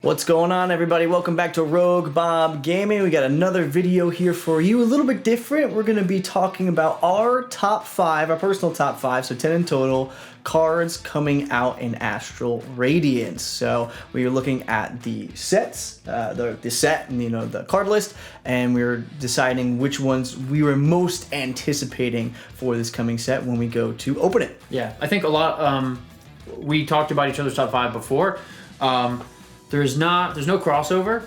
What's going on, everybody? Welcome back to Rogue Bob Gaming. We got another video here for you, a little bit different. We're going to be talking about our top 5, our personal top 5, so 10 in total, cards coming out in Astral Radiance. So we are looking at the sets, the set, and the card list, and we are deciding which ones we were most anticipating for this coming set when we go to open it. Yeah, I think a lot. We talked about each other's top 5 before. There's no crossover,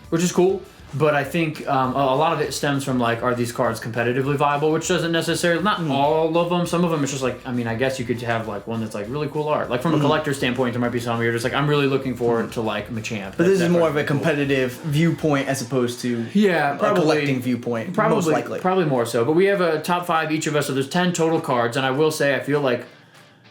which is cool. But I think a lot of it stems from are these cards competitively viable, which doesn't necessarily, not all of them. Some of them it's just I guess you could have one that's really cool art. From a collector standpoint, there might be some you're just I'm really looking forward to Machamp. But this is more of a competitive viewpoint as opposed to a collecting viewpoint, most likely. Probably more so. But we have a top 5 each of us, so there's 10 total cards, and I will say I feel like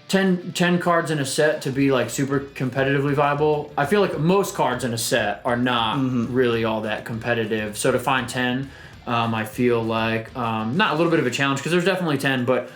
10 cards in a set to be super competitively viable. I feel like most cards in a set are not really all that competitive. So to find 10, I feel like not a little bit of a challenge because there's definitely 10, but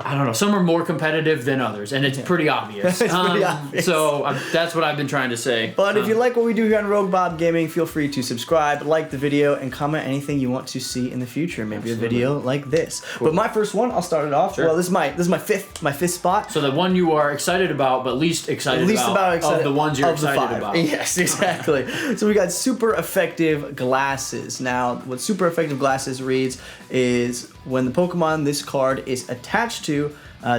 I don't know. Some are more competitive than others, and it's pretty obvious. It's pretty obvious. So that's what I've been trying to say. But if you like what we do here on Rogue Bob Gaming, feel free to subscribe, like the video, and comment anything you want to see in the future. Maybe a video like this. Cool. But my first one, I'll start it off. Sure. Well, this is my fifth spot. So the one you are excited about, but least excited about of the ones you're excited about. Yes, exactly. So we got super effective glasses. Now, what super effective glasses reads is when the Pokemon this card is attached to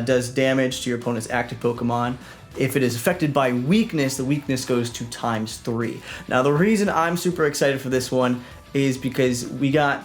does damage to your opponent's active Pokemon. If it is affected by weakness, the weakness goes to ×3. Now, the reason I'm super excited for this one is because we got,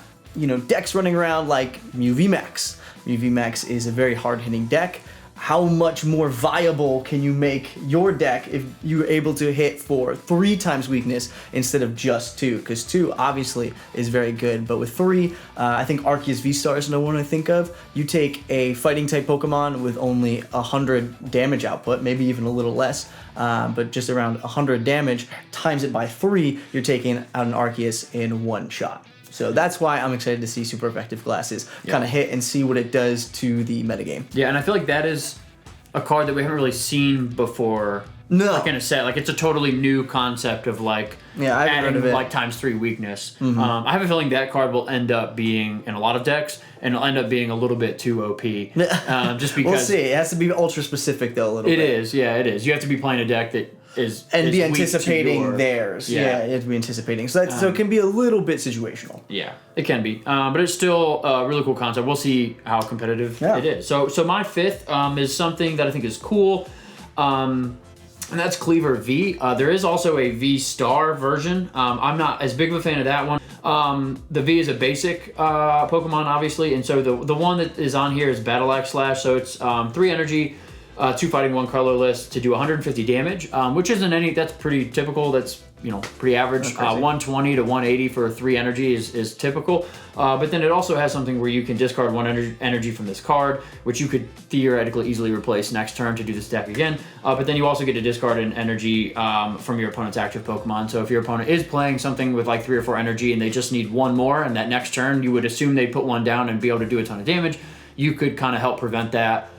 decks running around like Vmax. Vmax is a very hard-hitting deck. How much more viable can you make your deck if you're able to hit for 3 times weakness instead of just 2? Because 2 obviously is very good, but with 3, I think Arceus Vstar is no one I think of. You take a fighting type Pokemon with only 100 damage output, maybe even a little less, but just around 100 damage, times it by 3, you're taking out an Arceus in one shot. So that's why I'm excited to see super effective glasses kind of hit and see what it does to the metagame. Yeah, and I feel like that is a card that we haven't really seen before. No. In a set. It's a totally new concept of I've heard of it. ×3 weakness. I have a feeling that card will end up being in a lot of decks, and it'll end up being a little bit too OP. Just because we'll see. It has to be ultra specific though a little bit. It is, yeah, it is. You have to be playing a deck that is be anticipating theirs. Yeah, you have to be anticipating. So so it can be a little bit situational. Yeah, it can be. But it's still a really cool concept. We'll see how competitive it is. So my 5th is something that I think is cool. And that's Cleaver V. There is also a Vstar version. I'm not as big of a fan of that one. The V is a basic Pokemon, obviously, and so the one that is on here is Battle Axe Slash. So it's 3 energy, 2 fighting, 1 colorless to do 150 damage, which isn't that's pretty typical. That's pretty average. 120 to 180 for 3 energy is typical. But then it also has something where you can discard 1 energy from this card, which you could theoretically easily replace next turn to do this deck again. But then you also get to discard an energy from your opponent's active Pokemon. So if your opponent is playing something with 3 or 4 energy and they just need 1 more, and that next turn you would assume they put 1 down and be able to do a ton of damage, you could kind of help prevent that.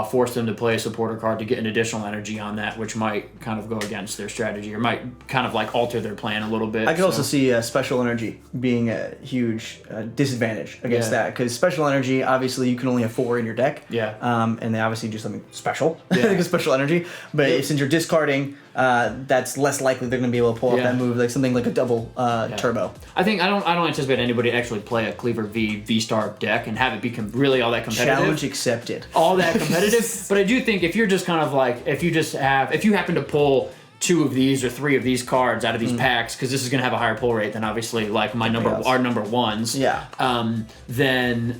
Force them to play a supporter card to get an additional energy on that, which might kind of go against their strategy or might kind of alter their plan a little bit. I could also see special energy being a huge disadvantage against that, because special energy, obviously you can only have 4 in your deck. Yeah. And they obviously do something special, like a special energy. But since you're discarding, that's less likely they're going to be able to pull off that move, something like a double turbo. I think I don't anticipate anybody to actually play a Cleaver V Vstar deck and have it become really all that competitive. Challenge accepted. All that competitive. But I do think if you're just kind of if you happen to pull 2 of these or 3 of these cards out of these packs, because this is going to have a higher pull rate than obviously our number ones. Yeah. Then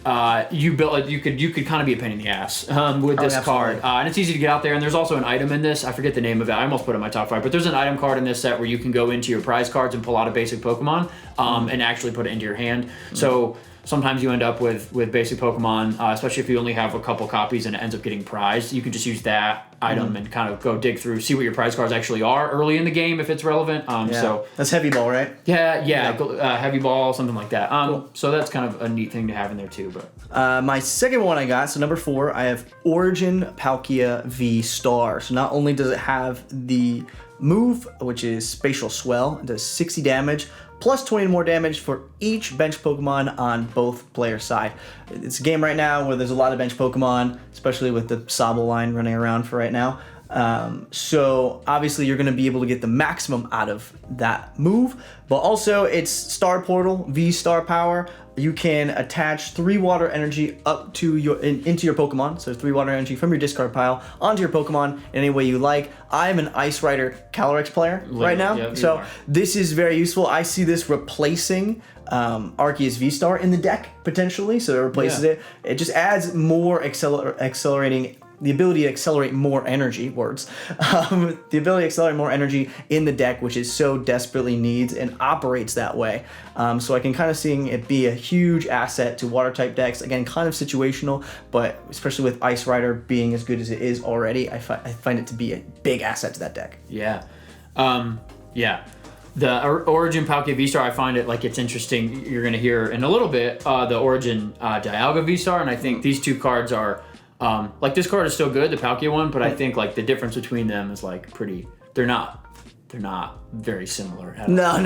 you could kind of be a pain in the ass with this card, and it's easy to get out there. And there's also an item in this. I forget the name of it. I almost put it in my top 5, but there's an item card in this set where you can go into your prize cards and pull out a basic Pokemon and actually put it into your hand. So sometimes you end up with basic Pokemon, especially if you only have a couple copies and it ends up getting prized. You can just use that item and kind of go dig through, see what your prize cards actually are early in the game if it's relevant. So that's Heavy Ball, right? Yeah. Heavy Ball, something like that. Cool. So that's kind of a neat thing to have in there too. But my second one I got, so number 4, I have Origin Palkia Vstar. So not only does it have the move, which is Spatial Swell. It does 60 damage, plus 20 more damage for each bench Pokemon on both players' side. It's a game right now where there's a lot of bench Pokemon, especially with the Sobble line running around for right now. So obviously you're going to be able to get the maximum out of that move, but also it's Star Portal, Vstar power. You can attach 3 water energy up to into your Pokemon. So 3 water energy from your discard pile onto your Pokemon in any way you like. I'm an Ice Rider Calyrex player right now. Yeah, so this is very useful. I see this replacing Arceus Vstar in the deck potentially. So it replaces it. It just adds more accelerating the ability to accelerate more energy, the ability to accelerate more energy in the deck, which it so desperately needs and operates that way. So I can kind of see it be a huge asset to water type decks. Again, kind of situational, but especially with Ice Rider being as good as it is already, I find it to be a big asset to that deck. Yeah. The Origin Palkia Vstar, I find it like it's interesting. You're going to hear in a little bit the Origin Diago Vstar, and I think these two cards are like this card is still good, the Palkia one, but I think like the difference between them is like pretty. They're not very similar at all. No.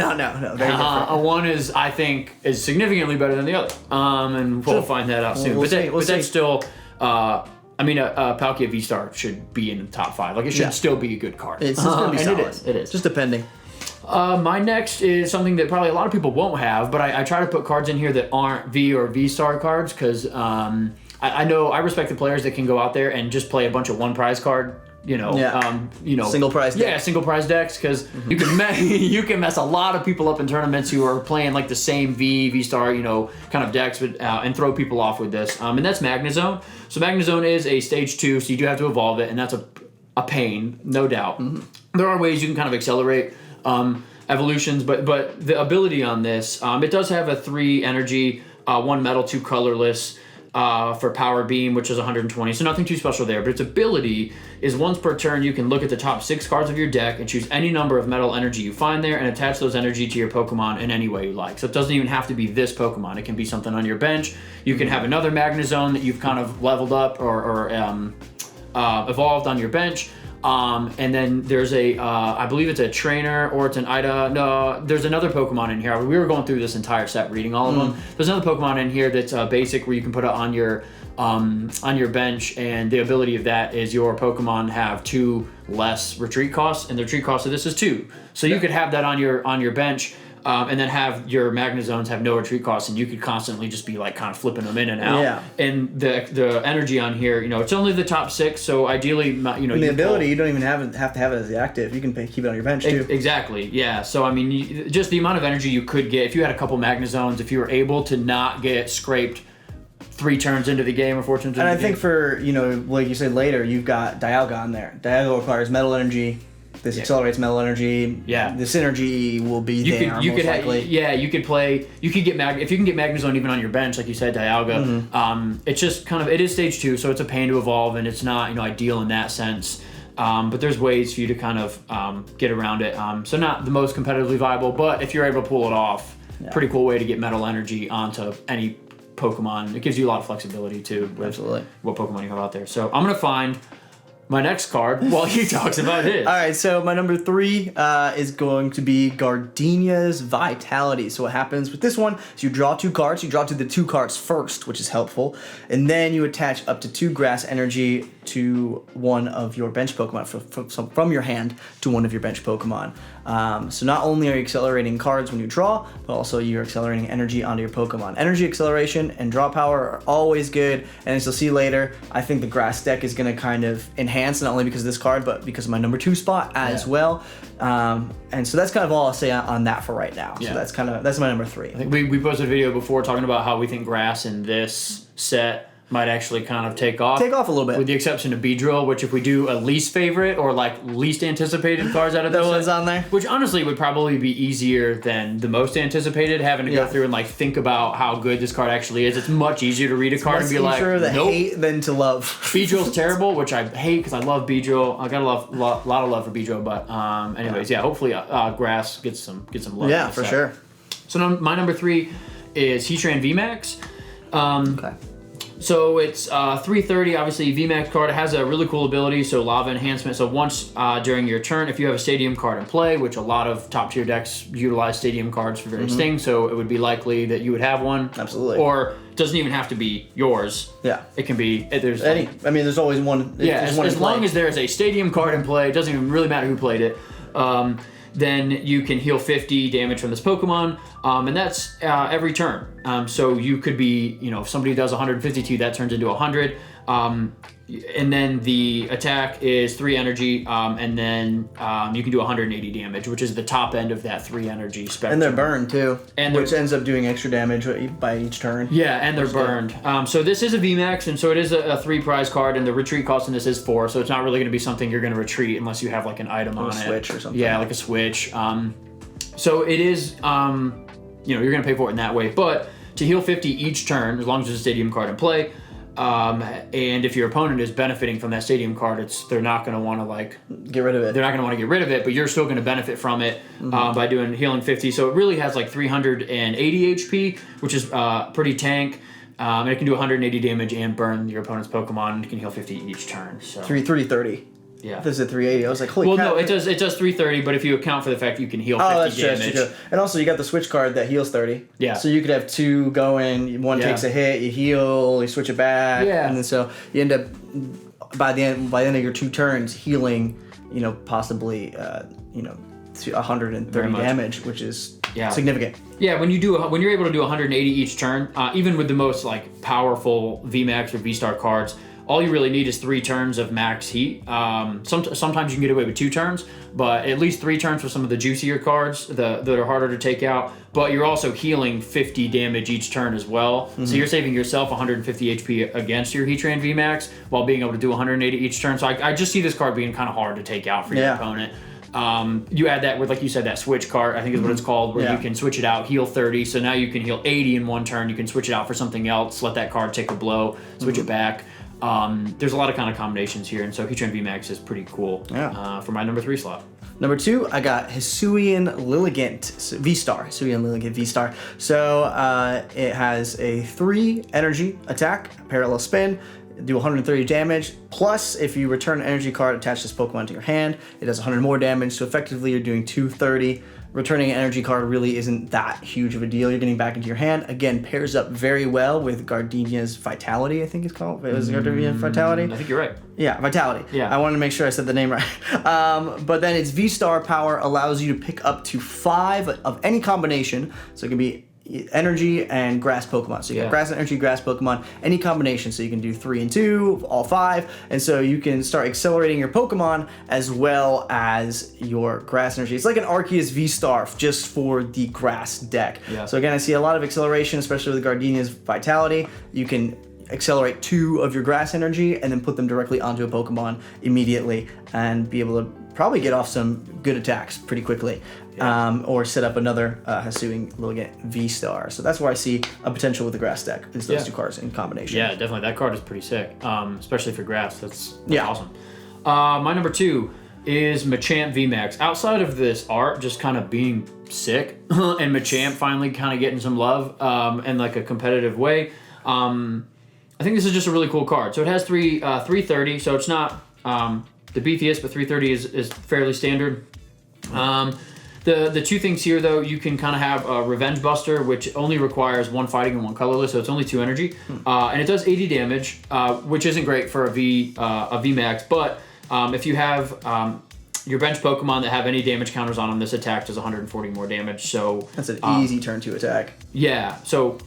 Very different. One is I think is significantly better than the other, and we'll find that out soon. We'll see. That's still. I mean, Palkia V-Star should be in the top 5. Like it should still be a good card. It's gonna be solid. It is. Just depending. My next is something that probably a lot of people won't have, but I try to put cards in here that aren't V or V-Star cards because I know I respect the players that can go out there and just play a bunch of one prize card, single prize decks. Yeah, single prize decks because you can mess a lot of people up in tournaments who are playing like the same V-Star, kind of decks, and throw people off with this. And that's Magna Zone. So Magna Zone is a stage 2, so you do have to evolve it, and that's a pain, no doubt. There are ways you can kind of accelerate evolutions, but the ability on this, it does have a 3 energy, 1 metal, 2 colorless. For Power Beam, which is 120, so nothing too special there. But its ability is once per turn, you can look at the top 6 cards of your deck and choose any number of metal energy you find there and attach those energy to your Pokemon in any way you like. So it doesn't even have to be this Pokemon. It can be something on your bench. You can have another Magna Zone that you've kind of leveled up or evolved on your bench. And then there's I believe it's a trainer or it's an Ida. No, there's another Pokemon in here. We were going through this entire set reading all of them. There's another Pokemon in here that's basic where you can put it on your bench, and the ability of that is your Pokemon have 2 less retreat costs, and the retreat cost of this is 2. So you could have that on your bench. And then have your Magna Zones have no retreat costs, and you could constantly just be like kind of flipping them in and out. Yeah. And the energy on here, it's only the top 6, so ideally, And the ability, you don't even have to have it as the active. You can keep it on your bench too. Exactly. Yeah. So I mean, just the amount of energy you could get if you had a couple Magna Zones, if you were able to not get scraped 3 turns into the game or 4 turns into the game. And I think for like you said later, you've got Dialga on there. Dialga requires metal energy. This accelerates metal energy. Yeah, the synergy will be there. You could if you can get Magna Zone even on your bench, like you said, Dialga. It's just kind of, it is stage 2, so it's a pain to evolve, and it's not ideal in that sense. But there's ways for you to kind of get around it. So not the most competitively viable, but if you're able to pull it off, pretty cool way to get metal energy onto any Pokemon. It gives you a lot of flexibility too with what Pokemon you have out there. So I'm gonna find my next card while he talks about his. All right, so my number 3 is going to be Gardenia's Vitality. So what happens with this one is you draw 2 cards. You draw the 2 cards first, which is helpful, and then you attach up to 2 grass energy to one of your bench Pokemon from your hand to one of your bench Pokemon. So not only are you accelerating cards when you draw, but also you're accelerating energy onto your Pokemon. Energy acceleration and draw power are always good, and as you'll see later, I think the grass deck is going to kind of enhance not only because of this card, but because of my number 2 spot as well. And so that's kind of all I'll say on that for right now. So that's my number 3. I think we posted a video before talking about how we think grass in this set might actually kind of take off. Take off a little bit. With the exception of Beedrill, which if we do a least favorite or like least anticipated cards out of this one's on there. Which honestly would probably be easier than the most anticipated, having to go through and like think about how good this card actually is. It's much easier to read a card and be like, nope. Hate than to love. Beedrill's terrible, which I hate because I love Beedrill. I got a lot of love for Beedrill, but anyways, hopefully grass gets some love. Yeah, for sure. So my number 3 is Heatran Vmax. Okay. So it's 330, obviously Vmax card. It has a really cool ability, so Lava Enhancement. So once during your turn, if you have a Stadium card in play, which a lot of top tier decks utilize Stadium cards for various things, so it would be likely that you would have one. Absolutely. Or it doesn't even have to be yours. Yeah. It can be, there's there's always one. Yeah, as long as there's a Stadium card in play, it doesn't even really matter who played it. Then you can heal 50 damage from this Pokemon, and that's every turn. So you could be, if somebody does 152, that turns into 100. And then the attack is 3 energy, and then you can do 180 damage, which is the top end of that 3 energy spectrum. And they're burned too, which ends up doing extra damage by each turn. Yeah, and they're burned. So this is a VMAX, and so it is a 3 prize card, and the retreat cost in this is 4, so it's not really going to be something you're going to retreat unless you have like an item on it. A switch or something. Yeah, like a switch. So it is, you're going to pay for it in that way, but to heal 50 each turn, as long as there's a Stadium card in play, and if your opponent is benefiting from that Stadium card, they're not going to want to get rid of it. They're not going to want to get rid of it, but you're still going to benefit from it by doing healing 50. So it really has like 380 HP, which is pretty tank. And it can do 180 damage and burn your opponent's Pokemon, and it can heal 50 each turn. So 330. Yeah. This is at 380. I was like, holy Well, cow. no, it does 330, but if you account for the fact that you can heal 50 that's damage. true. And also, you got the switch card that heals 30. Yeah. So you could have 2 going, one takes a hit, you heal, you switch it back. Yeah. And then so you end up, by the end of your 2 turns, healing, possibly, 130 damage, which is significant. Yeah, when you're able to do 180 each turn, even with the most powerful Vmax or Vstar cards, all you really need is 3 turns of max heat. Sometimes you can get away with 2 turns, but at least 3 turns for some of the juicier cards that are harder to take out. But you're also healing 50 damage each turn as well. So you're saving yourself 150 HP against your Heatran Vmax while being able to do 180 each turn. So I just see this card being kind of hard to take out for your opponent. You add that with, like you said, that switch card, I think is what it's called, where you can switch it out, heal 30. So now you can heal 80 in one turn. You can switch it out for something else, let that card take a blow, switch it back. There's a lot of kind of combinations here, and so Heatran Vmax is pretty cool for my number 3 slot. Number 2, I got Hisssuian Lilligant Vstar. Hisssuian Lilligant Vstar. So it has a 3 energy attack, parallel spin, do 130 damage. Plus, if you return an energy card attached to this Pokemon to your hand, it does 100 more damage. So effectively, you're doing 230. Returning an energy card really isn't that huge of a deal. You're getting back into your hand. Again, pairs up very well with Gardenia's Vitality, I think it's called. Is it Gardenia Vitality? I think you're right. Yeah, Vitality. Yeah. I wanted to make sure I said the name right. But then its V-Star power allows you to pick up to 5 of any combination. So it can be energy and grass Pokemon. So you got grass and energy, grass Pokemon, any combination. So you can do 3 and 2, all 5. And so you can start accelerating your Pokemon as well as your grass energy. It's like an Arceus V-Star just for the grass deck. Yeah. So again, I see a lot of acceleration, especially with Gardenia's Vitality. You can accelerate 2 of your grass energy and then put them directly onto a Pokemon immediately and be able to probably get off some good attacks pretty quickly. Or set up another Hisssuian Lilligant V-Star. So that's where I see a potential with the grass deck, is those 2 cards in combination. Yeah, definitely. That card is pretty sick, especially for grass. That's awesome. My number 2 is Machamp Vmax. Outside of this art just kind of being sick and Machamp finally kind of getting some love in like a competitive way, I think this is just a really cool card. So it has 330, so it's not the beefiest, but 330 is fairly standard. The 2 things here, though, you can kind of have a Revenge Buster, which only requires 1 fighting and 1 colorless, so it's only 2 energy. And it does 80 damage, which isn't great for a Vmax, but if you have your bench Pokemon that have any damage counters on them, this attack does 140 more damage. So that's an easy turn 2 attack. Yeah, so,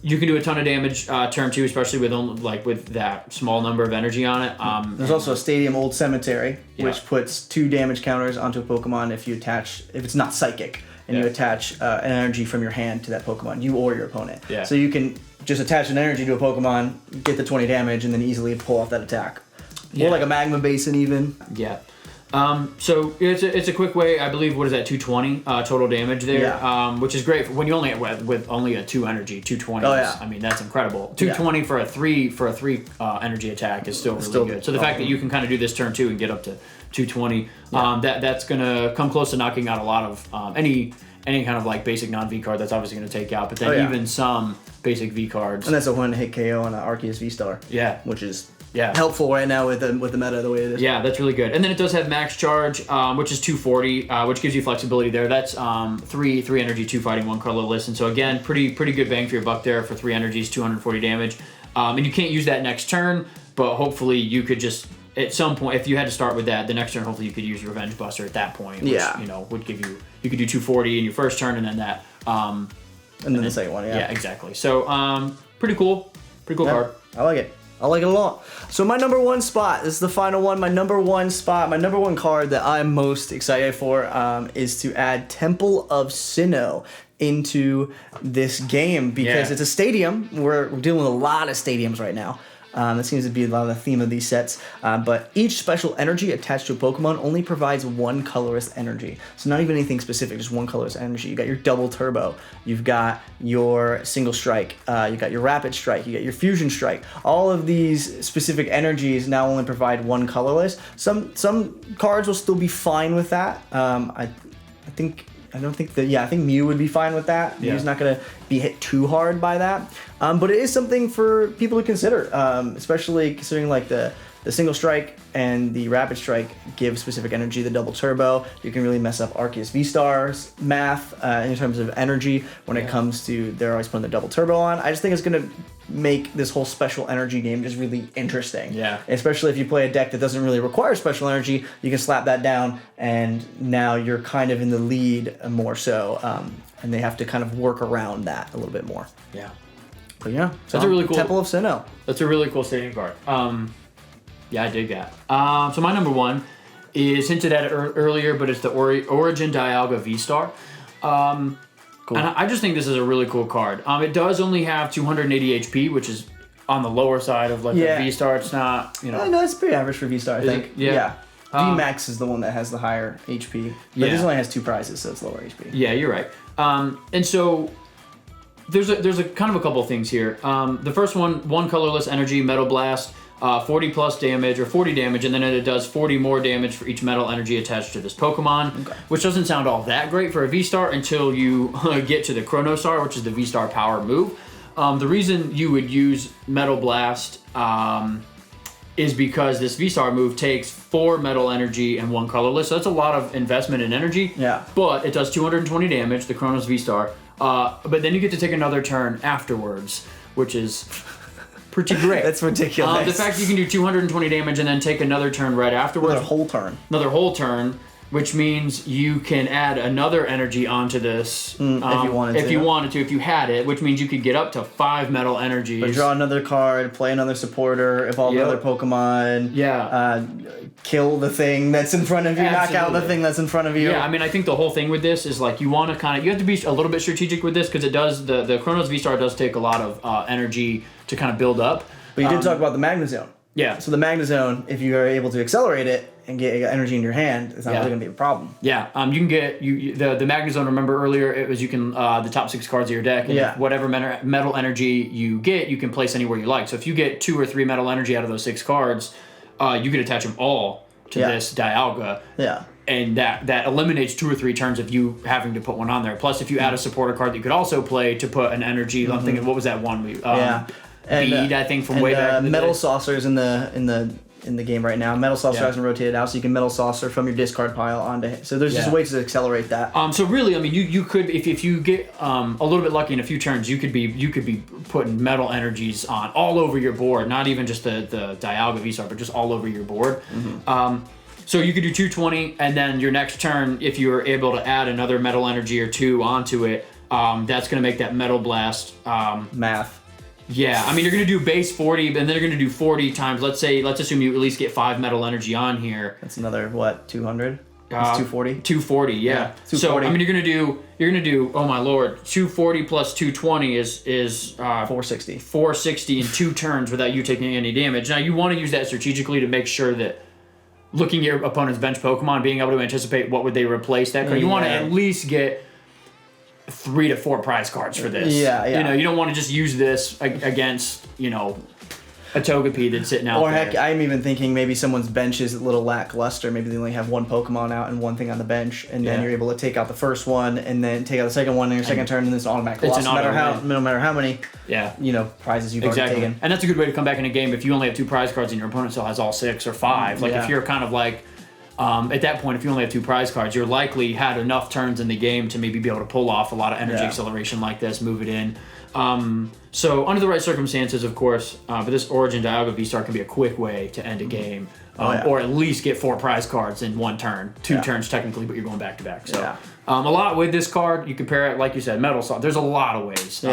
you can do a ton of damage turn 2, especially with that small number of energy on it. There's also a Stadium Old Cemetery, which puts 2 damage counters onto a Pokemon if it's not psychic, and you attach an energy from your hand to that Pokemon, you or your opponent. Yeah. So you can just attach an energy to a Pokemon, get the 20 damage, and then easily pull off that attack. Or like a Magma Basin even. Yeah. So it's a quick way. I believe, what is that, 220 total damage there, which is great when you only with only a 2 energy. 220. Oh, yeah. I mean, that's incredible. 220 for a 3 energy attack is still really good. So the fact that you can kind of do this turn 2 and get up to 220, that's gonna come close to knocking out a lot of any any kind of like basic non-V card, that's obviously going to take out. But then even some basic V cards. And that's a one-hit KO on an Arceus Vstar. Yeah. Which is helpful right now with the meta the way it is. Yeah, that's really good. And then it does have max charge, which is 240, which gives you flexibility there. That's 3 energy, 2 fighting, 1 colorless. And so again, pretty good bang for your buck there for 3 energies, 240 damage. And you can't use that next turn, but hopefully you could just at some point, if you had to start with that, the next turn hopefully you could use Revenge Buster at that point, which would give you could do 240 in your first turn and then that and then the second one. Yeah, exactly. So pretty cool card. I like it a lot. So my number one spot, this is the final one. My number one card that I'm most excited for is to add Temple of Sinnoh into this game because it's a stadium. We're dealing with a lot of stadiums right now. That seems to be a lot of the theme of these sets. But each special energy attached to a Pokemon only provides 1 colorless energy. So not even anything specific, just 1 colorless energy. You got your Double Turbo, you've got your Single Strike, you got your Rapid Strike, you got your Fusion Strike. All of these specific energies now only provide 1 colorless. Some cards will still be fine with that. I think Mew would be fine with that. Yeah. Mew's not going to be hit too hard by that. But it is something for people to consider, especially considering like the Single Strike and the Rapid Strike give specific energy. The Double Turbo, you can really mess up Arceus Vstar's math in terms of energy when it comes to they're always putting the Double Turbo on. I just think it's going to make this whole special energy game just really interesting. Yeah. Especially if you play a deck that doesn't really require special energy, you can slap that down and now you're kind of in the lead more so. And they have to kind of work around that a little bit more. Yeah. But yeah, so that's a really cool Temple of Sinnoh. That's a really cool stadium card. Yeah, I dig that. So my number one is hinted at earlier, but it's the Origin Diago Vstar. Cool. And I just think this is a really cool card. It does only have 280 HP, which is on the lower side of like a Vstar. It's not, No, it's pretty average for Vstar, I think. Yeah. Vmax is the one that has the higher HP. But this only has 2 prizes, so it's lower HP. Yeah, you're right. And so there's a kind of a couple things here. The first one colorless energy, Metal Blast. 40 plus damage or 40 damage, and then it does 40 more damage for each metal energy attached to this Pokemon, which doesn't sound all that great for a V-Star until you get to the Chronostar, which is the V-Star power move. The reason you would use Metal Blast is because this V-Star move takes 4 metal energy and 1 colorless, so that's a lot of investment in energy. Yeah. But it does 220 damage, the Chronos V-Star, but then you get to take another turn afterwards, which is pretty great. That's ridiculous. The fact you can do 220 damage and then take another turn right afterwards. Another whole turn, which means you can add another energy onto this if you wanted to. If you had it, which means you could get up to 5 metal energies. But draw another card, play another supporter, evolve another Pokemon. Yeah. Kill the thing that's in front of you, knock out the thing that's in front of you. Yeah, I mean, I think the whole thing with this is like you want to you have to be a little bit strategic with this because it does, the Chronos V-Star does take a lot of energy to kind of build up. But you did talk about the Magna Zone. Yeah. So the Magna Zone, if you are able to accelerate it and get energy in your hand, it's not really going to be a problem. Yeah. You can get the Magna Zone. Remember earlier, it was you can the top 6 cards of your deck, and whatever metal energy you get, you can place anywhere you like. So if you get 2 or 3 metal energy out of those 6 cards, you can attach them all to this Dialga. Yeah. And that eliminates 2 or 3 turns of you having to put one on there. Plus, if you add a supporter card that you could also play to put an energy, I'm thinking, what was that one? Bead, I think, from way back in the Metal day. Saucer's in the game right now. Metal Saucer hasn't rotated out, so you can Metal Saucer from your discard pile onto it. So there's just ways to accelerate that. So really, I mean, you could, if you get a little bit lucky in a few turns, you could be putting metal energies on all over your board, not even just the Dialga V-Star, but just all over your board. So you could do 220, and then your next turn, if you were able to add another metal energy or 2 onto it, that's going to make that Metal Blast math. Yeah, I mean, you're going to do base 40, and then you're going to do 40 times, let's assume you at least get 5 metal energy on here. That's another, 200? It's 240? 240, yeah. 240. So, I mean, you're going to do, oh my lord, 240 plus 220 is 460. 460 in 2 turns without you taking any damage. Now, you want to use that strategically to make sure that looking at your opponent's bench Pokemon, being able to anticipate what would they replace that card. You want to at least get 3 to 4 prize cards for this. Yeah. You don't want to just use this against, a Togepi that's sitting out Or there. heck, I'm even thinking maybe someone's bench is a little lackluster. Maybe they only have one Pokemon out and one thing on the bench, and then you're able to take out the first one and then take out the second one in your second turn, and it's automatic loss. No matter how many prizes you've already taken. And that's a good way to come back in a game if you only have 2 prize cards and your opponent still has all 6 or 5. Like if you're kind of like. At that point, if you only have 2 prize cards, you're likely had enough turns in the game to maybe be able to pull off a lot of energy acceleration like this, move it in. So under the right circumstances, of course, but this Origin Diago Vstar can be a quick way to end a game, or at least get 4 prize cards in one turn. 2 turns technically, but you're going back to back. So a lot with this card. You compare it, like you said, Metal Saw. There's a lot of ways.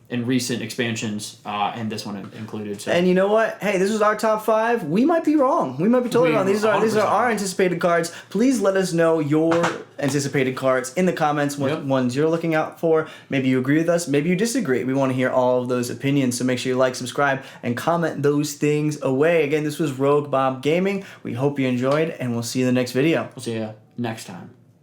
In recent expansions, and this one included. So. And you know what? Hey, this was our top 5. We might be wrong. We might be totally wrong. These are our anticipated cards. Please let us know your anticipated cards in the comments. What ones you're looking out for. Maybe you agree with us. Maybe you disagree. We want to hear all of those opinions. So make sure you like, subscribe, and comment those things away. Again, this was Rogue Bob Gaming. We hope you enjoyed, and we'll see you in the next video. We'll see you next time.